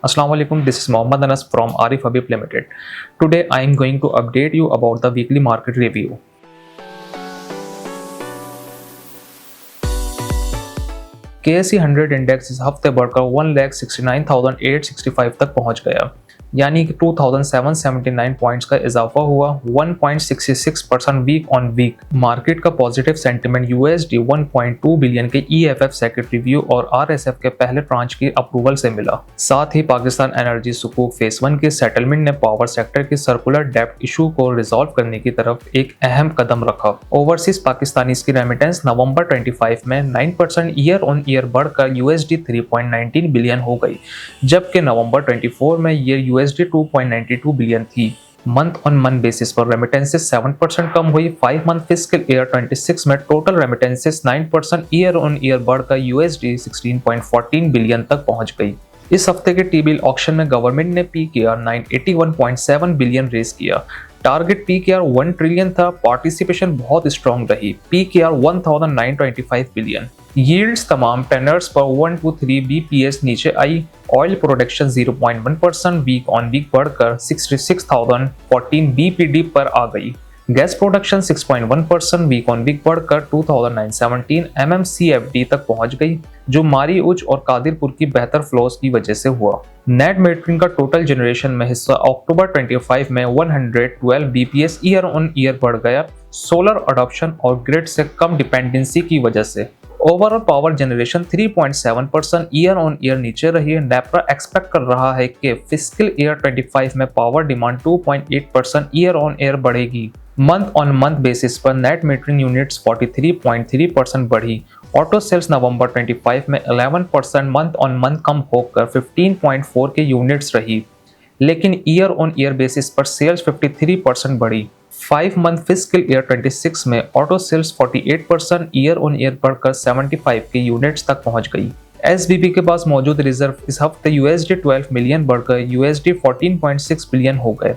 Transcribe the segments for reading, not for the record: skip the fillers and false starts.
Assalamu alaikum, this is Mohammad Anas from Arif Habib Limited. Today I am going to update you about the weekly market review. KSE 100 index इस हफ्ते बढ़कर 1,69,865 तक पहुंच गया, यानी कि 2,779 पॉइंट्स का इजाफा हुआ। 1.66% वीक ऑन वीक मार्केट का पॉजिटिव सेंटिमेंट USD 1.2 बिलियन के EFF सेकेंड रिव्यू और RSF के पहले ट्रांच की अप्रूवल से मिला। साथ ही पाकिस्तान एनर्जी सुकूक फेज 1 के सेटलमेंट ने पावर सेक्टर के सर्कुलर डेब्ट इशू को रिजॉल्व करने की तरफ एक अहम कदम रखा। ओवरसीज पाकिस्तानी की रेमिटेंस नवंबर 25 में 9% ईयर ऑन ईयर बढ़कर USD 3.19 बिलियन हो गई, जबकि नवंबर 24 में ये USD 2.92 बिलियन थी। मंथ ऑन मंथ बेसिस पर रेमिटेंसेस 7% कम हुई। 5 मंथ फिस्कल ईयर 26 में total remittances 9% year on year बढ़कर USD 16.14 बिलियन तक पहुंच गई। इस हफ्ते के टी-बिल ऑक्शन में गवर्नमेंट ने PKR 981.7 बिलियन रेज किया। टारगेट PKR 1 ट्रिलियन था। पार्टिसिपेशन बहुत स्ट्रॉन्ग रही, PKR 1925 बिलियन। यील्ड्स तमाम टेनर्स पर 1 to 3 BPS नीचे आई। Oil production 0.1% week on week बढ़कर 66,014 BPD पर आ गई। Gas production 6.1% week on week बढ़कर 2,917 MMCFD तक पहुंच गई, जो मारी उच और कादिरपुर की बेहतर फ्लोस की वजह से हुआ। नेट मीटरिंग का टोटल जनरेशन में हिस्सा अक्टूबर 25 में 112 BPS ईयर ऑन ईयर बढ़ गया, सोलर अडॉप्शन और ग्रिड से कम डिपेंडेंसी की वजह से। Overall power generation 3.7% year on year नीचे रही है। नेपरा एक्सपेक्ट कर रहा है कि फिस्कल ईयर 25 में power demand 2.8% year on year बढ़ेगी। मंथ ऑन मंथ बेसिस पर नेट मीटरिंग यूनिट्स 43.3% बढ़ी। ऑटो सेल्स नवंबर 25 में 11% मंथ ऑन मंथ कम होकर 15.4 के यूनिट्स रही, लेकिन ईयर ऑन ईयर बेसिस पर सेल्स 53% बढ़ी। 5 मंथ फिस्कल ईयर 26 में auto sales 48% year on year बढ़कर 75 के यूनिट्स तक पहुंच गई। SBB के पास मौजूद रिजर्व इस हफ्ते USD 12 मिलियन बढ़कर USD 14.6 बिलियन हो गए।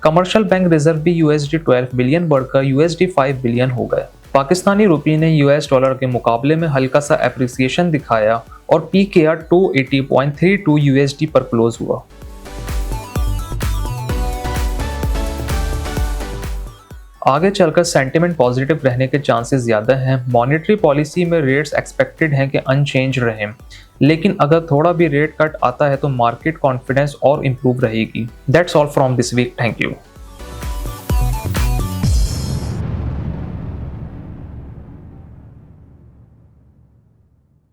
कमर्शियल बैंक रिजर्व भी USD 12 बिलियन बढ़कर USD 5 बिलियन हो गए। पाकिस्तानी रुपये ने US डॉलर के मुकाबले में हल्का सा एप्रिसिएशन दिखाया और PKR 280.32 USD पर क्लोज हुआ। आगे चलकर सेंटिमेंट पॉजिटिव रहने के चांसेस ज़्यादा हैं। मॉनेटरी पॉलिसी में रेट्स एक्सपेक्टेड हैं कि अनचेंज रहें, लेकिन अगर थोड़ा भी रेट कट आता है तो मार्केट कॉन्फिडेंस और इम्प्रूव रहेगी। That's all from this week. Thank you.